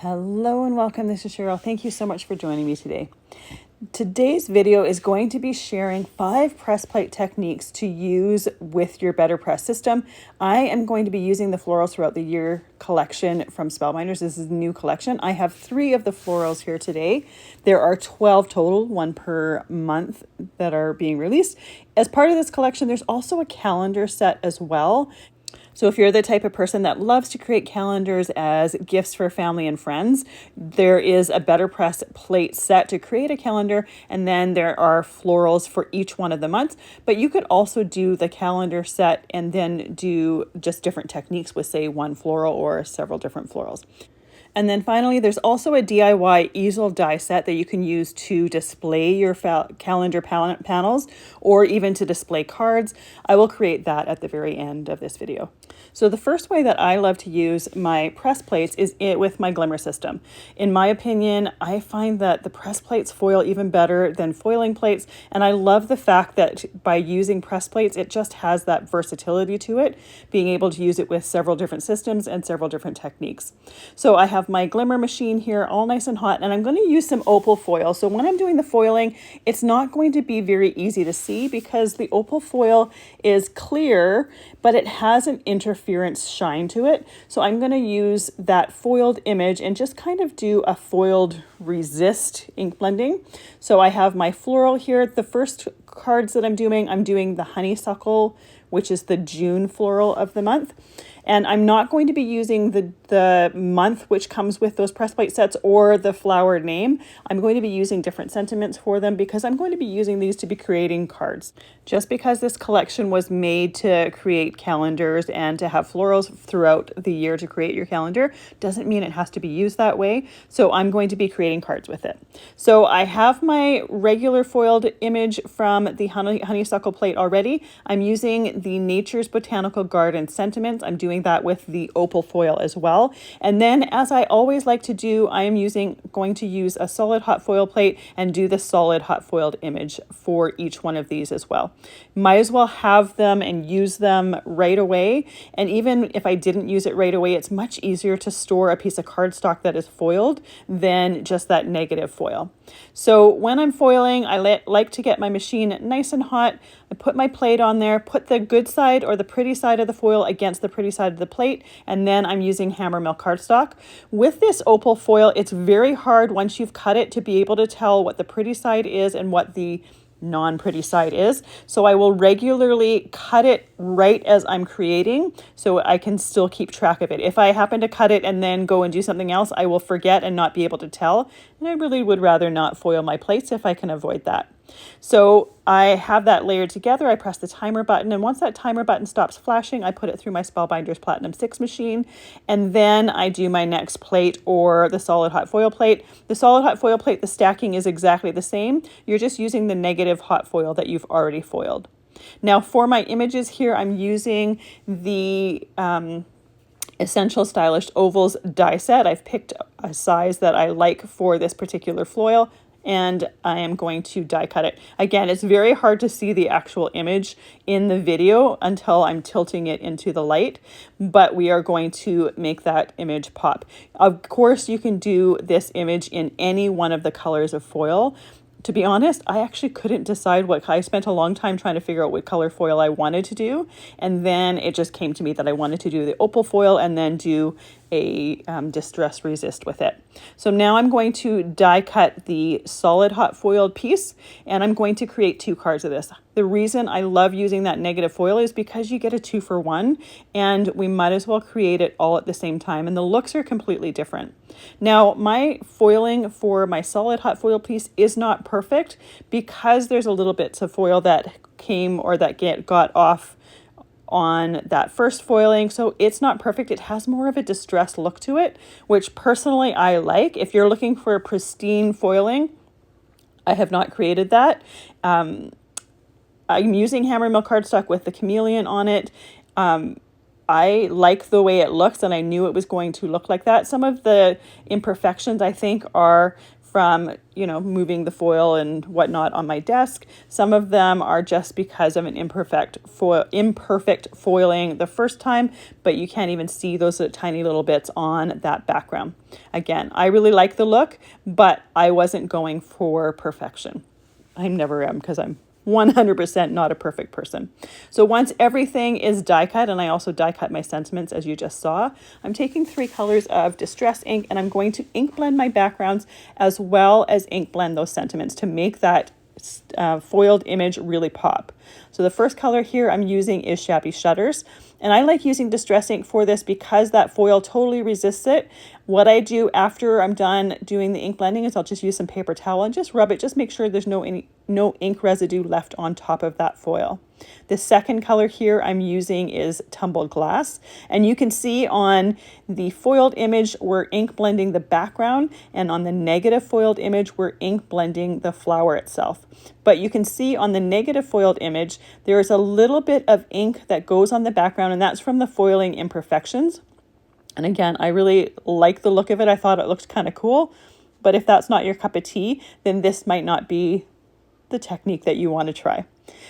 Hello and welcome. This is Cheryl. Thank you so much for joining me today. Today's video is going to be sharing 5 press plate techniques to use with your Better Press system. I am going to be using the Florals Throughout the Year collection from Spellbinders. This is a new collection. I have 3 of the florals here today. There are 12 total, 1 per month, that are being released. As part of this collection, there's also a calendar set as well. So if you're the type of person that loves to create calendars as gifts for family and friends, there is a Better Press plate set to create a calendar, and then there are florals for each one of the months. But you could also do the calendar set and then do just different techniques with, say, 1 floral or several different florals. And then finally, there's also a DIY Easel Die set that you can use to display your calendar panels or even to display cards. I will create that at the very end of this video. So the first way that I love to use my press plates is with my Glimmer system. In my opinion, I find that the press plates foil even better than foiling plates, and I love the fact that by using press plates, it just has that versatility to it, being able to use it with several different systems and several different techniques. So I have my Glimmer machine here all nice and hot, and I'm going to use some Opal foil. So when I'm doing the foiling, it's not going to be very easy to see because the Opal foil is clear, but it has an interference shine to it. So I'm going to use that foiled image and just kind of do a foiled resist ink blending. So I have my floral here. The first cards that I'm doing the Honeysuckle, which is the June floral of the month. And I'm not going to be using the month which comes with those press plate sets or the flower name. I'm going to be using different sentiments for them because I'm going to be using these to be creating cards. Just because this collection was made to create calendars and to have florals throughout the year to create your calendar doesn't mean it has to be used that way. So I'm going to be creating cards with it. So I have my regular foiled image from the Honeysuckle plate already. I'm using the Nature's Botanical Garden sentiments. I'm doing that with the Opal foil as well. And then, as I always like to do, I am going to use a solid hot foil plate and do the solid hot foiled image for each one of these as well. Might as well have them and use them right away. And even if I didn't use it right away, it's much easier to store a piece of cardstock that is foiled than just that negative foil. So when I'm foiling, I like to get my machine nice and hot. I put my plate on there, put the good side or the pretty side of the foil against the pretty side of the plate, and then I'm using Hammermill Cardstock. With this Opal foil, it's very hard once you've cut it to be able to tell what the pretty side is and what the non-pretty side is. So I will regularly cut it right as I'm creating so I can still keep track of it. If I happen to cut it and then go and do something else, I will forget and not be able to tell. And I really would rather not foil my plates if I can avoid that. So I have that layered together. I press the timer button, and once that timer button stops flashing, I put it through my Spellbinders Platinum 6 machine, and then I do my next plate or the solid hot foil plate. The solid hot foil plate, the stacking is exactly the same. You're just using the negative hot foil that you've already foiled. Now for my images here, I'm using the Essential Stylish Ovals die set. I've picked a size that I like for this particular foil, and I am going to die cut it. Again, it's very hard to see the actual image in the video until I'm tilting it into the light, but we are going to make that image pop. Of course, you can do this image in any one of the colors of foil. To be honest, I actually couldn't decide I spent a long time trying to figure out what color foil I wanted to do. And then it just came to me that I wanted to do the Opal foil and then do a distress resist with it. So now I'm going to die cut the solid hot foiled piece, and I'm going to create 2 cards of this. The reason I love using that negative foil is because you get a 2-for-1, and we might as well create it all at the same time, and the looks are completely different. Now, my foiling for my solid hot foil piece is not perfect because there's a little bits of foil that came or that got off on that first foiling, so it's not perfect. It has more of a distressed look to it, which personally I like. If you're looking for a pristine foiling, I have not created that. I'm using Hammermill Cardstock with the chameleon on it. I like the way it looks, and I knew it was going to look like that. Some of the imperfections, I think, are from, you know, moving the foil and whatnot on my desk. Some of them are just because of an imperfect foiling the first time, but you can't even see those tiny little bits on that background. Again, I really like the look, but I wasn't going for perfection. I never am, because I'm 100% not a perfect person. So once everything is die cut, and I also die cut my sentiments as you just saw, I'm taking 3 colors of distress ink and I'm going to ink blend my backgrounds as well as ink blend those sentiments to make that foiled image really pop. So the first color here I'm using is Shabby Shutters, and I like using distress ink for this because that foil totally resists it. What I do after I'm done doing the ink blending is I'll just use some paper towel and just rub it, just make sure there's no ink residue left on top of that foil. The second color here I'm using is Tumbled Glass, and you can see on the foiled image we're ink blending the background, and on the negative foiled image we're ink blending the flower itself. But you can see on the negative foiled image there is a little bit of ink that goes on the background, and that's from the foiling imperfections. And again, I really like the look of it. I thought it looked kind of cool, but if that's not your cup of tea, then this might not be the technique that you want to try.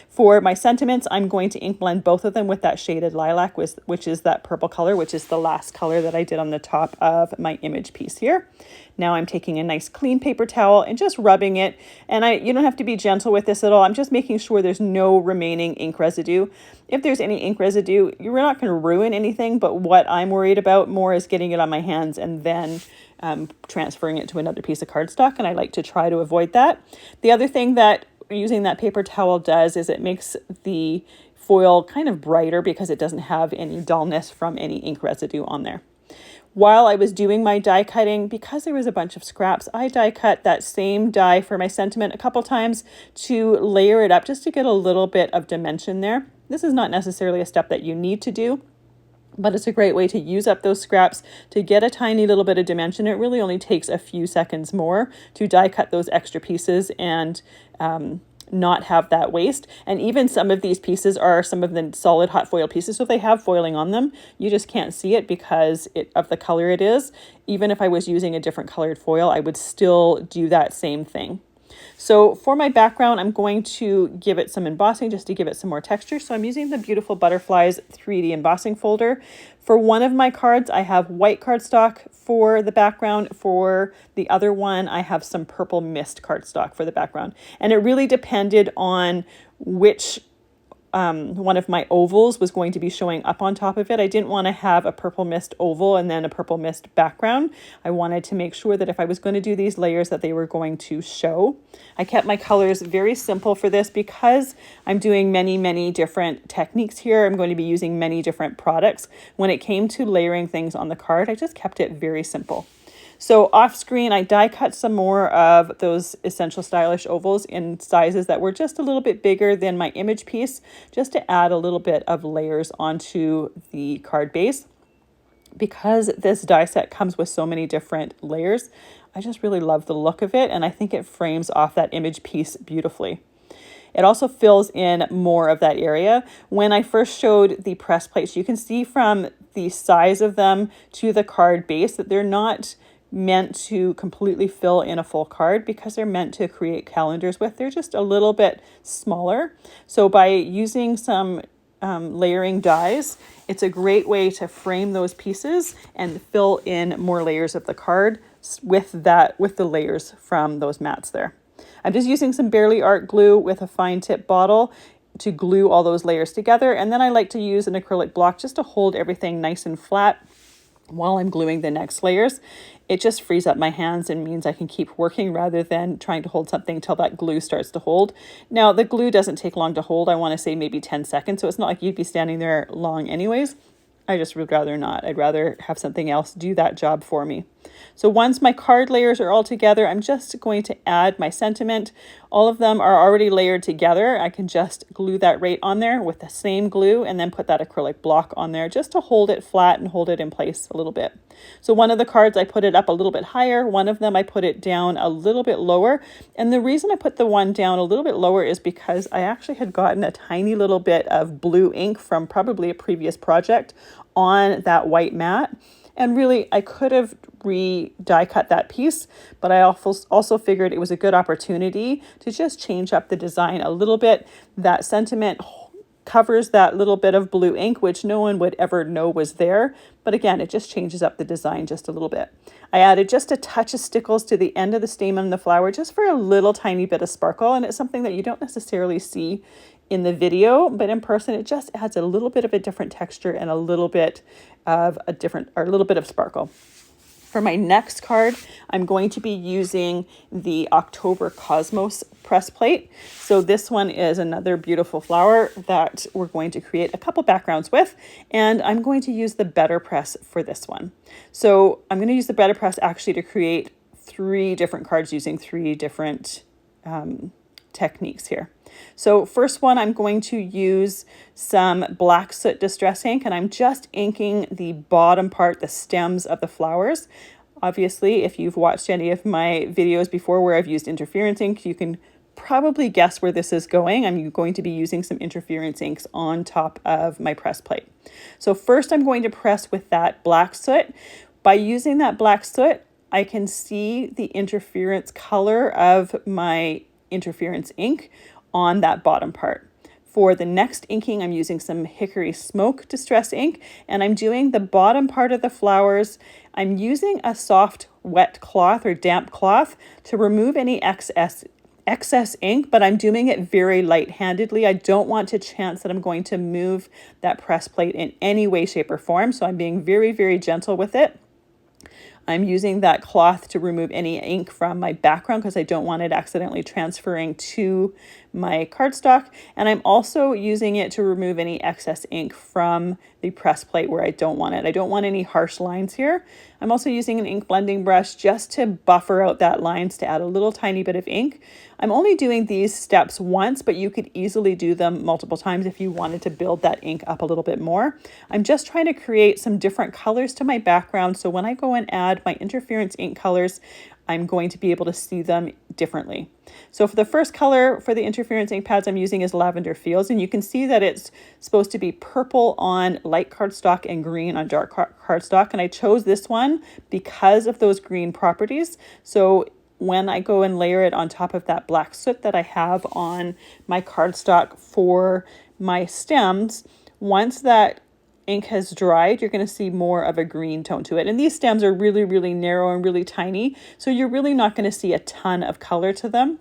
For my sentiments, I'm going to ink blend both of them with that shaded lilac, which is that purple color, which is the last color that I did on the top of my image piece here. Now I'm taking a nice clean paper towel and just rubbing it. And you don't have to be gentle with this at all. I'm just making sure there's no remaining ink residue. If there's any ink residue, you're not going to ruin anything, but what I'm worried about more is getting it on my hands and then transferring it to another piece of cardstock, and I like to try to avoid that. The other thing that using that paper towel does is it makes the foil kind of brighter because it doesn't have any dullness from any ink residue on there. While I was doing my die cutting, because there was a bunch of scraps, I die cut that same die for my sentiment a couple times to layer it up just to get a little bit of dimension there. This is not necessarily a step that you need to do, but it's a great way to use up those scraps to get a tiny little bit of dimension. It really only takes a few seconds more to die cut those extra pieces and not have that waste. And even some of these pieces are some of the solid hot foil pieces, so if they have foiling on them, you just can't see it because of the color it is. Even if I was using a different colored foil, I would still do that same thing. So for my background, I'm going to give it some embossing just to give it some more texture. So I'm using the Beautiful Butterflies 3D embossing folder. For one of my cards, I have white cardstock for the background. For the other one, I have some purple mist cardstock for the background. And it really depended on which one of my ovals was going to be showing up on top of it. I didn't want to have a purple mist oval and then a purple mist background. I wanted to make sure that if I was going to do these layers that they were going to show. I kept my colors very simple for this because I'm doing many different techniques here. I'm going to be using many different products. When it came to layering things on the card, I just kept it very simple. So off screen, I die cut some more of those Essential Stylish ovals in sizes that were just a little bit bigger than my image piece, just to add a little bit of layers onto the card base. Because this die set comes with so many different layers, I just really love the look of it, and I think it frames off that image piece beautifully. It also fills in more of that area. When I first showed the press plates, you can see from the size of them to the card base that they're not meant to completely fill in a full card because they're meant to create calendars with. They're just a little bit smaller. So by using some layering dies, it's a great way to frame those pieces and fill in more layers of the card with the layers from those mats there. I'm just using some Barely Art glue with a fine tip bottle to glue all those layers together. And then I like to use an acrylic block just to hold everything nice and flat while I'm gluing the next layers. It just frees up my hands and means I can keep working rather than trying to hold something till that glue starts to hold. Now, the glue doesn't take long to hold. I want to say maybe 10 seconds, so it's not like you'd be standing there long anyways. I just would rather not. I'd rather have something else do that job for me. So once my card layers are all together, I'm just going to add my sentiment. All of them are already layered together. I can just glue that right on there with the same glue and then put that acrylic block on there just to hold it flat and hold it in place a little bit. So one of the cards I put it up a little bit higher. One of them I put it down a little bit lower. And the reason I put the one down a little bit lower is because I actually had gotten a tiny little bit of blue ink from probably a previous project on that white mat. And really, I could have die cut that piece, but I also figured it was a good opportunity to just change up the design a little bit. That sentiment covers that little bit of blue ink, which no one would ever know was there. But again, it just changes up the design just a little bit. I added just a touch of stickles to the end of the stamen of the flower, just for a little tiny bit of sparkle. And it's something that you don't necessarily see in the video, but in person, it just adds a little bit of a different texture and a little bit of sparkle. For my next card, I'm going to be using the October Cosmos press plate. So this one is another beautiful flower that we're going to create a couple backgrounds with, and I'm going to use the Better Press for this one. So I'm going to use the Better Press actually to create 3 different cards using 3 different techniques here. So first one, I'm going to use some black soot distress ink, and I'm just inking the bottom part, the stems of the flowers. Obviously, if you've watched any of my videos before where I've used interference ink, you can probably guess where this is going. I'm going to be using some interference inks on top of my press plate. So first I'm going to press with that black soot. By using that black soot, I can see the interference color of my interference ink on that bottom part. For the next inking, I'm using some Hickory Smoke Distress ink, and I'm doing the bottom part of the flowers. I'm using a soft wet cloth or damp cloth to remove any excess ink, but I'm doing it very light-handedly. I don't want to chance that I'm going to move that press plate in any way, shape, or form, so I'm being very, very gentle with it. I'm using that cloth to remove any ink from my background because I don't want it accidentally transferring to my cardstock. And I'm also using it to remove any excess ink from the press plate where I don't want it. I don't want any harsh lines here. I'm also using an ink blending brush just to buffer out that lines to add a little tiny bit of ink. I'm only doing these steps once, but you could easily do them multiple times if you wanted to build that ink up a little bit more. I'm just trying to create some different colors to my background, so when I go and add my interference ink colors, I'm going to be able to see them differently. So for the first color for the interference ink pads I'm using is Lavender Fields, and you can see that it's supposed to be purple on light cardstock and green on dark cardstock, and I chose this one because of those green properties. So when I go and layer it on top of that black soot that I have on my cardstock for my stems, once that ink has dried, you're going to see more of a green tone to it. And these stems are really, really narrow and really tiny, so you're really not going to see a ton of color to them.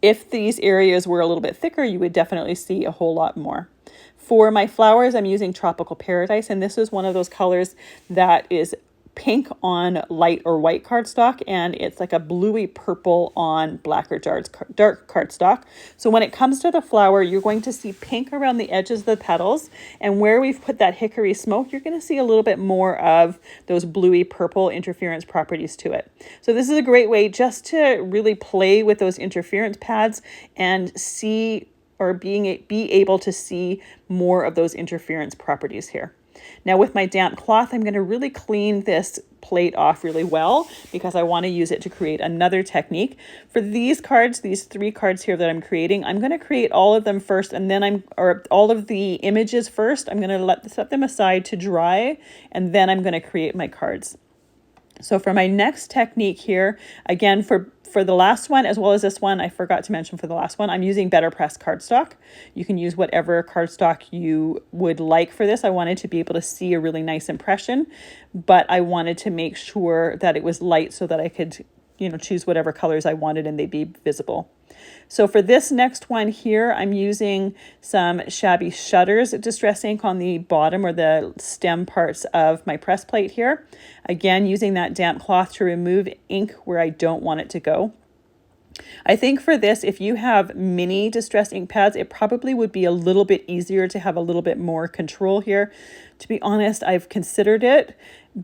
If these areas were a little bit thicker, you would definitely see a whole lot more. For my flowers, I'm using Tropical Paradise, and this is one of those colors that is pink on light or white cardstock, and it's like a bluey purple on black or dark cardstock. So when it comes to the flower, you're going to see pink around the edges of the petals, and where we've put that hickory smoke, you're going to see a little bit more of those bluey purple interference properties to it. So this is a great way just to really play with those interference pads and see or be able to see more of those interference properties here. Now with my damp cloth, I'm going to really clean this plate off really well because I want to use it to create another technique. For these cards, these 3 cards here that I'm creating, I'm going to create all of them first, and then all of the images first. I'm going to set them aside to dry, and then I'm going to create my cards. So for my next technique here, again, for the last one, as well as this one, I forgot to mention for the last one, I'm using Better Press cardstock. You can use whatever cardstock you would like for this. I wanted to be able to see a really nice impression, but I wanted to make sure that it was light so that I could, choose whatever colors I wanted and they'd be visible. So for this next one here, I'm using some Shabby Shutters Distress ink on the bottom or the stem parts of my press plate here. Again, using that damp cloth to remove ink where I don't want it to go. I think for this, if you have mini distress ink pads, it probably would be a little bit easier to have a little bit more control here. To be honest, I've considered it,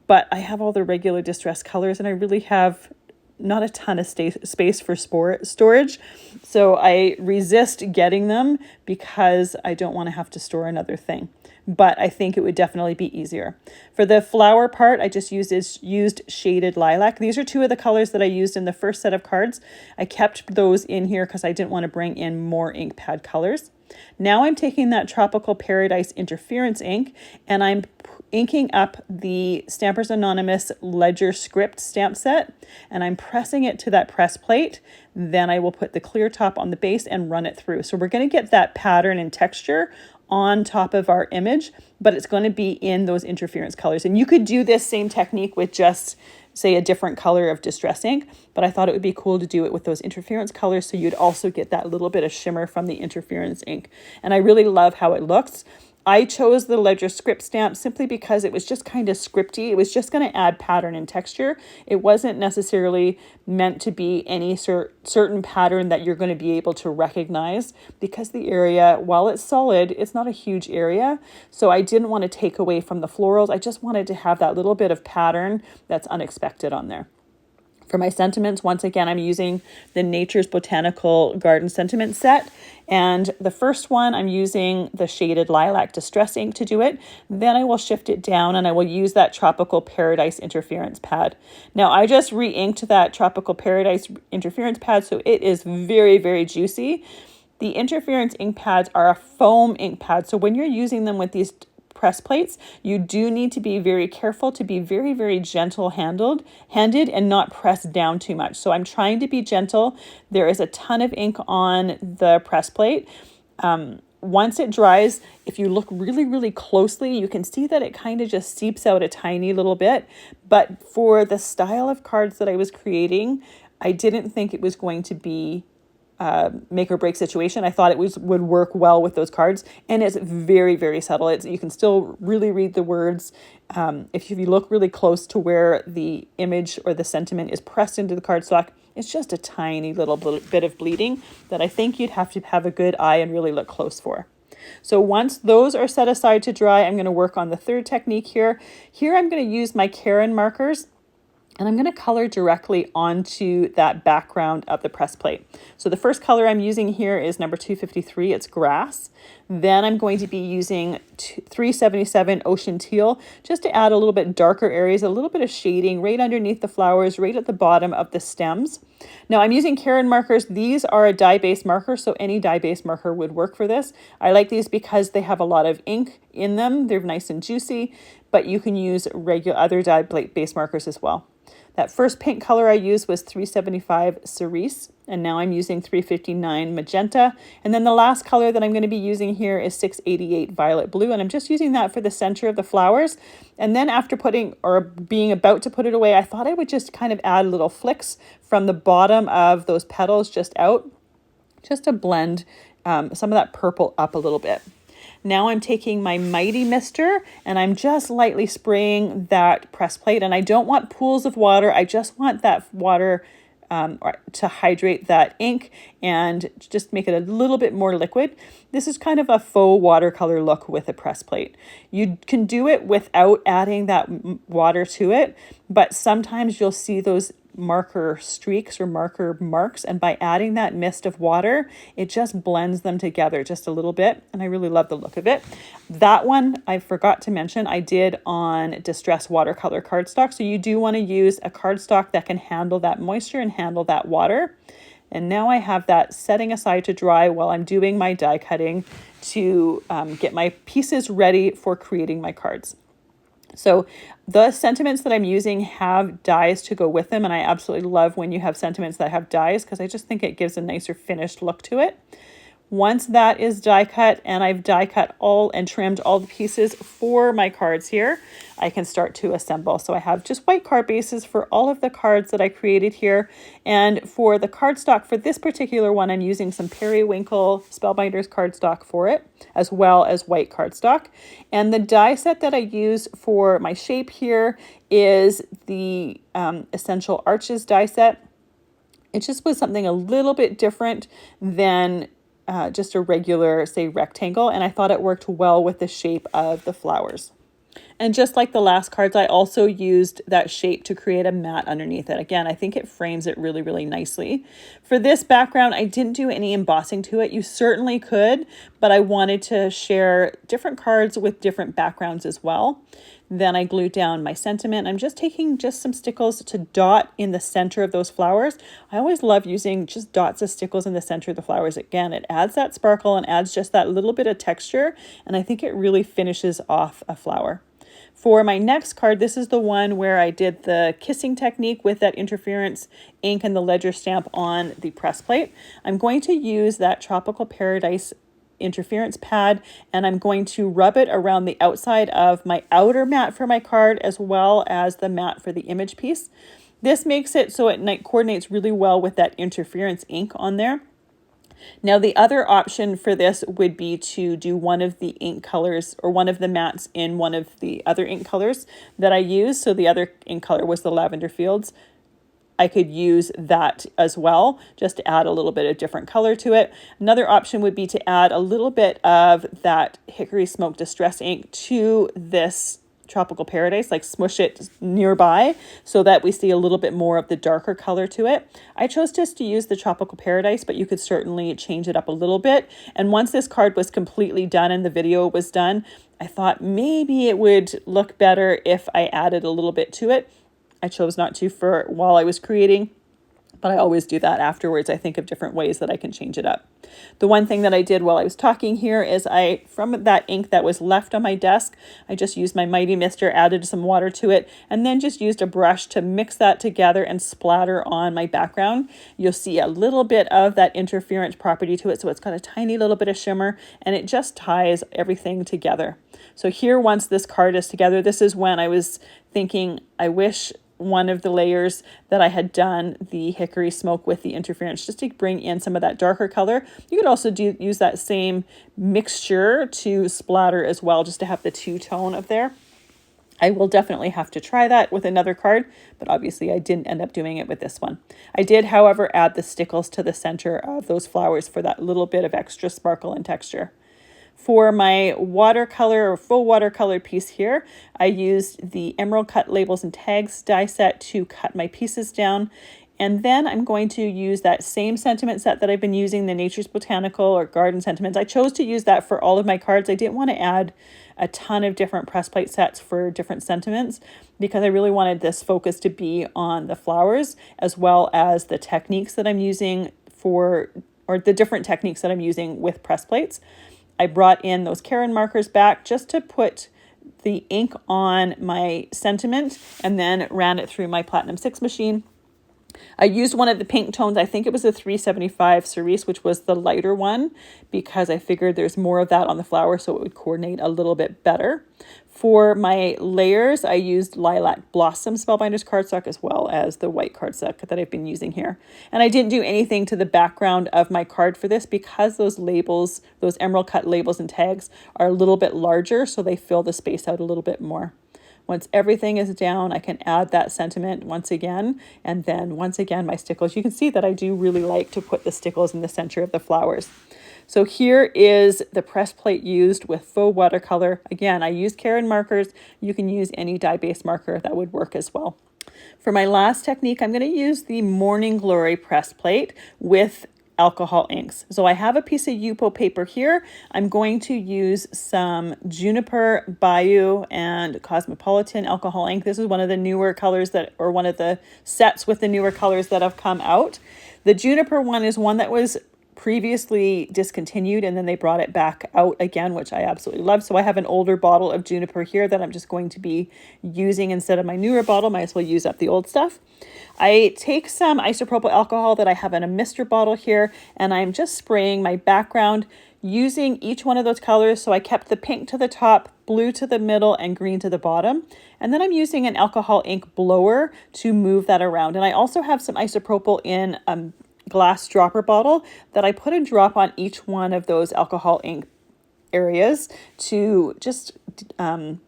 but I have all the regular distress colors and I really have not a ton of space for storage. So I resist getting them because I don't want to have to store another thing. But I think it would definitely be easier. For the flower part, I just used Shaded Lilac. These are 2 of the colors that I used in the first set of cards. I kept those in here because I didn't want to bring in more ink pad colors. Now I'm taking that Tropical Paradise Interference ink and I'm inking up the Stampers Anonymous Ledger Script stamp set, and I'm pressing it to that press plate. Then I will put the clear top on the base and run it through. So we're going to get that pattern and texture on top of our image, but it's going to be in those interference colors. And you could do this same technique with just, say, a different color of distress ink, but I thought it would be cool to do it with those interference colors so you'd also get that little bit of shimmer from the interference ink. And I really love how it looks. I chose the Ledger Script stamp simply because it was just kind of scripty. It was just going to add pattern and texture. It wasn't necessarily meant to be any certain pattern that you're going to be able to recognize, because the area, while it's solid, it's not a huge area. So I didn't want to take away from the florals. I just wanted to have that little bit of pattern that's unexpected on there. For my sentiments, once again, I'm using the Nature's Botanical Garden Sentiment set. And the first one, I'm using the shaded Lilac Distress ink to do it. Then I will shift it down and I will use that Tropical Paradise Interference pad. Now, I just re-inked that Tropical Paradise Interference pad, so it is very, very juicy. The interference ink pads are a foam ink pad. So when you're using them with these press plates, you do need to be very careful to be very, very gentle handed and not press down too much. So I'm trying to be gentle. There is a ton of ink on the press plate. Once it dries, if you look really, really closely, you can see that it kind of just seeps out a tiny little bit. But for the style of cards that I was creating, I didn't think it was going to be make or break situation. I thought it would work well with those cards, and it's very, very subtle. You can still really read the words. If you look really close to where the image or the sentiment is pressed into the cardstock, it's just a tiny little bit of bleeding that I think you'd have to have a good eye and really look close for. So once those are set aside to dry, I'm going to work on the third technique here. Here I'm going to use my Karen markers, and I'm going to color directly onto that background of the press plate. So the first color I'm using here is number 253, it's Grass. Then I'm going to be using 377 Ocean Teal, just to add a little bit darker areas, a little bit of shading right underneath the flowers, right at the bottom of the stems. Now I'm using Karen markers. These are a dye-based marker, so any dye-based marker would work for this. I like these because they have a lot of ink in them. They're nice and juicy, but you can use other dye-based markers as well. That first pink color I used was 375 Cerise, and now I'm using 359 Magenta. And then the last color that I'm going to be using here is 688 Violet Blue, and I'm just using that for the center of the flowers. And then after putting, or being about to put it away, I thought I would just kind of add little flicks from the bottom of those petals just out, just to blend some of that purple up a little bit. Now I'm taking my Mighty Mister and I'm just lightly spraying that press plate, and I don't want pools of water. I just want that water to hydrate that ink and just make it a little bit more liquid. This is kind of a faux watercolor look with a press plate. You can do it without adding that water to it, but sometimes you'll see those marker streaks or marker marks, and by adding that mist of water, it just blends them together just a little bit, and I really love the look of it. That one I forgot to mention, I did on Distress Watercolor cardstock, so you do want to use a cardstock that can handle that moisture and handle that water. And now I have that setting aside to dry while I'm doing my die cutting to get my pieces ready for creating my cards. So the sentiments that I'm using have dies to go with them, and I absolutely love when you have sentiments that have dies because I just think it gives a nicer finished look to it. Once that is die cut and I've die cut all and trimmed all the pieces for my cards here, I can start to assemble. So I have just white card bases for all of the cards that I created here. And for the cardstock for this particular one, I'm using some Periwinkle Spellbinders cardstock for it, as well as white cardstock. And the die set that I use for my shape here is the Essential Arches die set. It just was something a little bit different than just a regular, say, rectangle, and I thought it worked well with the shape of the flowers. And just like the last cards, I also used that shape to create a mat underneath it. Again, I think it frames it really, really nicely. For this background, I didn't do any embossing to it. You certainly could, but I wanted to share different cards with different backgrounds as well. Then I glue down my sentiment. I'm just taking just some stickles to dot in the center of those flowers. I always love using just dots of stickles in the center of the flowers. Again, it adds that sparkle and adds just that little bit of texture, and I think it really finishes off a flower. For my next card, this is the one where I did the kissing technique with that interference ink and the ledger stamp on the press plate. I'm going to use that Tropical Paradise interference pad, and I'm going to rub it around the outside of my outer mat for my card as well as the mat for the image piece. This makes it so it coordinates really well with that interference ink on there. Now the other option for this would be to do one of the ink colors or one of the mats in one of the other ink colors that I use. So the other ink color was the Lavender Fields. I could use that as well, just to add a little bit of different color to it. Another option would be to add a little bit of that Hickory Smoke Distress ink to this Tropical Paradise, like smush it nearby so that we see a little bit more of the darker color to it. I chose just to use the Tropical Paradise, but you could certainly change it up a little bit. And once this card was completely done and the video was done, I thought maybe it would look better if I added a little bit to it. I chose not to for while I was creating, but I always do that afterwards. I think of different ways that I can change it up. The one thing that I did while I was talking here is from that ink that was left on my desk, I just used my Mighty Mister, added some water to it, and then just used a brush to mix that together and splatter on my background. You'll see a little bit of that interference property to it, so it's got a tiny little bit of shimmer, and it just ties everything together. So here, once this card is together, this is when I was thinking, I wish one of the layers that I had done the hickory smoke with the interference, just to bring in some of that darker color. You could also use that same mixture to splatter as well, just to have the two-tone of there. I will definitely have to try that with another card, but obviously I didn't end up doing it with this one. I did, however, add the stickles to the center of those flowers for that little bit of extra sparkle and texture. For my watercolor or full watercolor piece here, I used the Emerald Cut Labels and Tags die set to cut my pieces down. And then I'm going to use that same sentiment set that I've been using, the Nature's Botanical or Garden Sentiments. I chose to use that for all of my cards. I didn't want to add a ton of different press plate sets for different sentiments because I really wanted this focus to be on the flowers as well as the techniques that I'm using or the different techniques that I'm using with press plates. I brought in those Caron markers back just to put the ink on my sentiment and then ran it through my Platinum 6 machine. I used one of the pink tones. I think it was a 375 Cerise, which was the lighter one, because I figured there's more of that on the flower, so it would coordinate a little bit better. For my layers, I used Lilac Blossom Spellbinders cardstock as well as the white cardstock that I've been using here. And I didn't do anything to the background of my card for this because those labels, those emerald cut labels and tags are a little bit larger, so they fill the space out a little bit more. Once everything is down, I can add that sentiment once again, and then once again my stickles. You can see that I do really like to put the stickles in the center of the flowers. So here is the press plate used with faux watercolor. Again, I use Caron markers. You can use any dye-based marker that would work as well. For my last technique, I'm going to use the Morning Glory press plate with alcohol inks. So I have a piece of Yupo paper here. I'm going to use some Juniper, Bayou, and Cosmopolitan alcohol ink. This is one of the newer colors or one of the sets with the newer colors that have come out. The Juniper one is one that was previously discontinued and then they brought it back out again, which I absolutely love. So I have an older bottle of Juniper here that I'm just going to be using instead of my newer bottle. Might as well use up the old stuff. I take some isopropyl alcohol that I have in a mister bottle here, and I'm just spraying my background using each one of those colors. So I kept the pink to the top, blue to the middle, and green to the bottom. And then I'm using an alcohol ink blower to move that around. And I also have some isopropyl in glass dropper bottle that I put a drop on each one of those alcohol ink areas to just add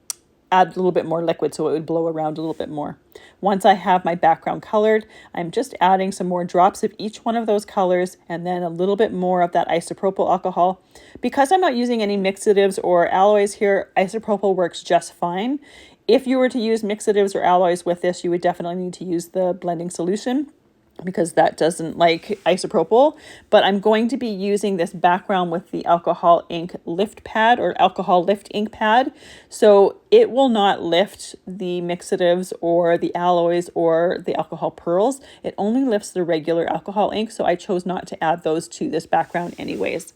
a little bit more liquid so it would blow around a little bit more. Once I have my background colored, I'm just adding some more drops of each one of those colors and then a little bit more of that isopropyl alcohol. Because I'm not using any mixatives or alloys here, isopropyl works just fine. If you were to use mixatives or alloys with this, you would definitely need to use the blending solution. because that doesn't like isopropyl, but I'm going to be using this background with the alcohol ink lift pad or alcohol lift ink pad. So it will not lift the mixatives or the alloys or the alcohol pearls. It only lifts the regular alcohol ink. So I chose not to add those to this background anyways.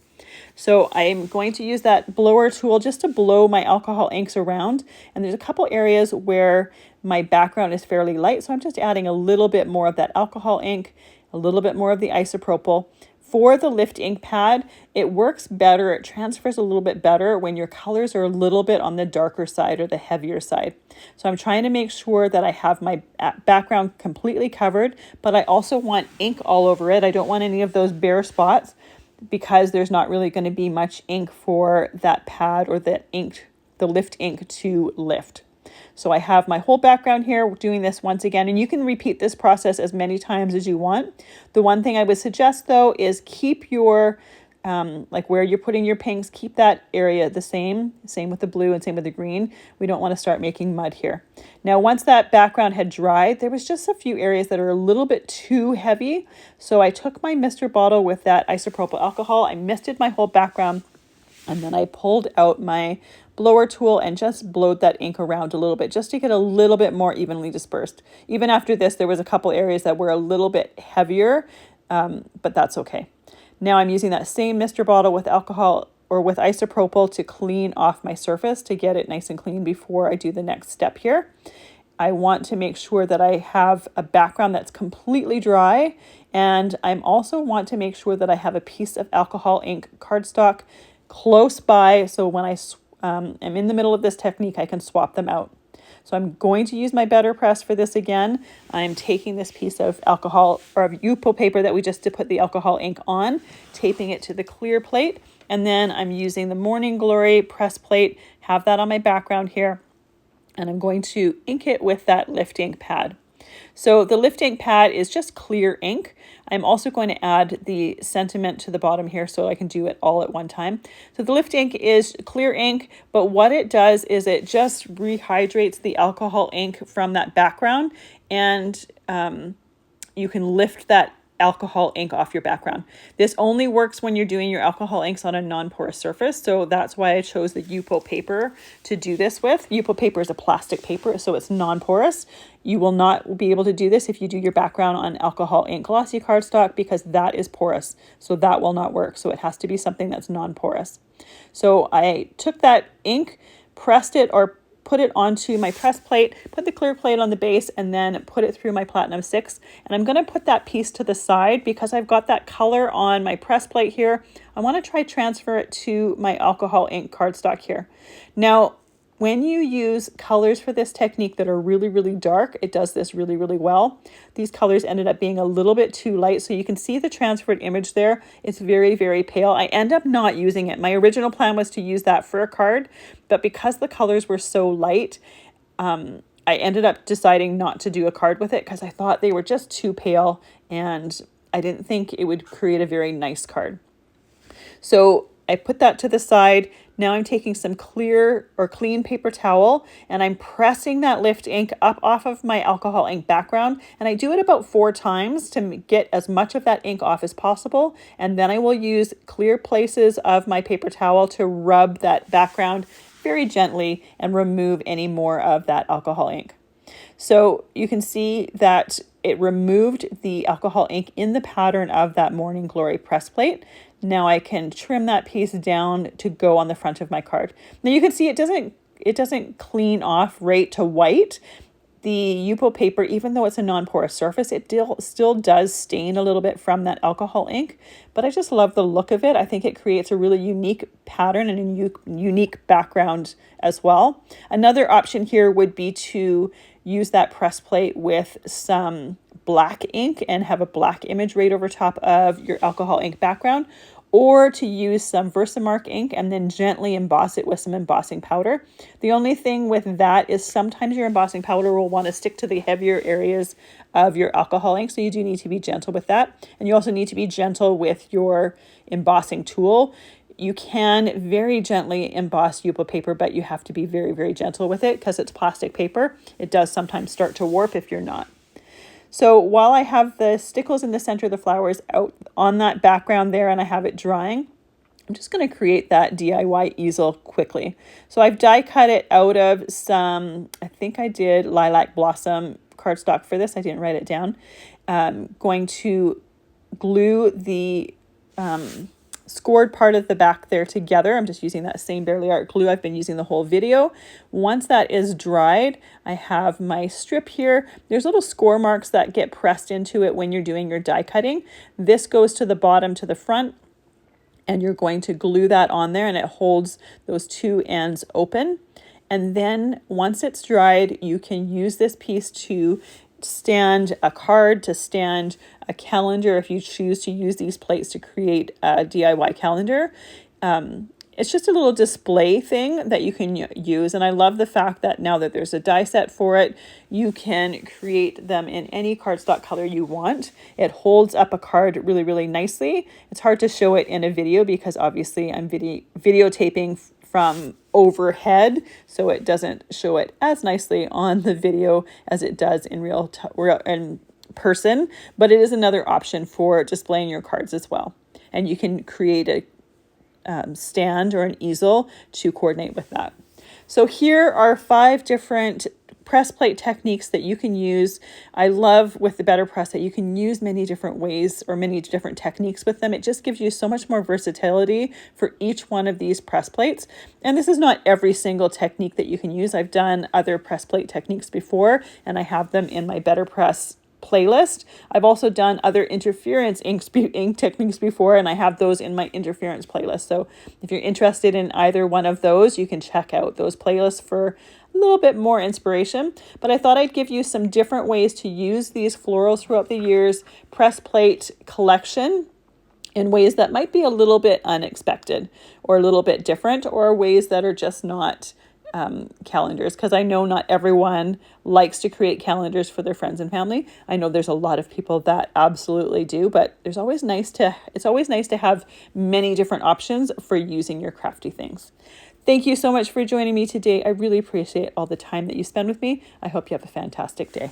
So I'm going to use that blower tool just to blow my alcohol inks around. And there's a couple areas where my background is fairly light. So I'm just adding a little bit more of that alcohol ink, a little bit more of the isopropyl. For the lift ink pad, it works better. It transfers a little bit better when your colors are a little bit on the darker side or the heavier side. So I'm trying to make sure that I have my background completely covered, but I also want ink all over it. I don't want any of those bare spots, because there's not really going to be much ink for that pad or the lift ink to lift. So I have my whole background here doing this once again, and you can repeat this process as many times as you want. The one thing I would suggest though is keep your like where you're putting your pinks, keep that area the same with the blue and same with the green. We don't want to start making mud here. Now, once that background had dried, there was just a few areas that are a little bit too heavy. So I took my mister bottle with that isopropyl alcohol, I misted my whole background, and then I pulled out my blower tool and just blowed that ink around a little bit just to get a little bit more evenly dispersed. Even after this, there was a couple areas that were a little bit heavier, but that's okay. Now I'm using that same mister bottle with alcohol or with isopropyl to clean off my surface to get it nice and clean before I do the next step here. I want to make sure that I have a background that's completely dry, and I'm also want to make sure that I have a piece of alcohol ink cardstock close by, so when I am in the middle of this technique, I can swap them out. So I'm going to use my better press for this again. I'm taking this piece of alcohol or of Opal paper that we just to put the alcohol ink on, taping it to the clear plate, and then I'm using the Morning Glory press plate, have that on my background here, and I'm going to ink it with that lift ink pad. So the lift ink pad is just clear ink. I'm also going to add the sentiment to the bottom here so I can do it all at one time. So the lift ink is clear ink, but what it does is it just rehydrates the alcohol ink from that background, and you can lift that alcohol ink off your background. This only works when you're doing your alcohol inks on a non-porous surface, so that's why I chose the Opal paper to do this with. Opal paper is a plastic paper, so it's non-porous. You will not be able to do this if you do your background on alcohol ink glossy cardstock, because that is porous, so that will not work. So it has to be something that's non-porous. So I took that ink, pressed it or put it onto my press plate, put the clear plate on the base, and then put it through my Platinum 6. And I'm going to put that piece to the side because I've got that color on my press plate here. I want to try transfer it to my alcohol ink cardstock here. Now, when you use colors for this technique that are really, really dark, it does this really, really well. These colors ended up being a little bit too light, so you can see the transferred image there. It's very, very pale. I end up not using it. My original plan was to use that for a card, but because the colors were so light, I ended up deciding not to do a card with it because I thought they were just too pale and I didn't think it would create a very nice card. So I put that to the side. Now I'm taking some clear or clean paper towel and I'm pressing that lift ink up off of my alcohol ink background. And I do it about 4 times to get as much of that ink off as possible. And then I will use clear places of my paper towel to rub that background very gently and remove any more of that alcohol ink. So you can see that it removed the alcohol ink in the pattern of that Morning Glory press plate. Now I can trim that piece down to go on the front of my card. Now you can see it doesn't clean off right to white. The Opal paper, even though it's a non-porous surface, it still does stain a little bit from that alcohol ink, but I just love the look of it. I think it creates a really unique pattern and a unique background as well. Another option here would be to use that press plate with some black ink and have a black image right over top of your alcohol ink background, or to use some Versamark ink and then gently emboss it with some embossing powder. The only thing with that is sometimes your embossing powder will want to stick to the heavier areas of your alcohol ink, so you do need to be gentle with that. And you also need to be gentle with your embossing tool. You can very gently emboss Opal paper, but you have to be very, very gentle with it because it's plastic paper. It does sometimes start to warp if you're not. So while I have the stickles in the center of the flowers out on that background there and I have it drying, I'm just going to create that DIY easel quickly. So I've die cut it out of some, I think I did Lilac Blossom cardstock for this. I didn't write it down. Going to glue the scored part of the back there together. I'm just using that same Barely Art glue I've been using the whole video. Once that is dried, I have my strip here. There's little score marks that get pressed into it when you're doing your die cutting. This goes to the bottom to the front, and you're going to glue that on there, and it holds those two ends open. And then once it's dried, you can use this piece to stand a card, to stand a calendar if you choose to use these plates to create a DIY calendar. It's just a little display thing that you can use. And I love the fact that now that there's a die set for it, you can create them in any cardstock color you want. It holds up a card really, really nicely. It's hard to show it in a video because obviously I'm videotaping from overhead, so it doesn't show it as nicely on the video as it does in in person, but it is another option for displaying your cards as well. And you can create a stand or an easel to coordinate with that. So here are 5 different press plate techniques that you can use. I love with the Better Press that you can use many different ways or many different techniques with them. It just gives you so much more versatility for each one of these press plates. And this is not every single technique that you can use. I've done other press plate techniques before, and I have them in my Better Press playlist. I've also done other interference ink techniques before, and I have those in my interference playlist. So if you're interested in either one of those, you can check out those playlists for a little bit more inspiration. But I thought I'd give you some different ways to use these florals throughout the year's press plate collection in ways that might be a little bit unexpected or a little bit different, or ways that are just not calendars, because I know not everyone likes to create calendars for their friends and family. I know there's a lot of people that absolutely do, but it's always nice to have many different options for using your crafty things. Thank you so much for joining me today. I really appreciate all the time that you spend with me. I hope you have a fantastic day.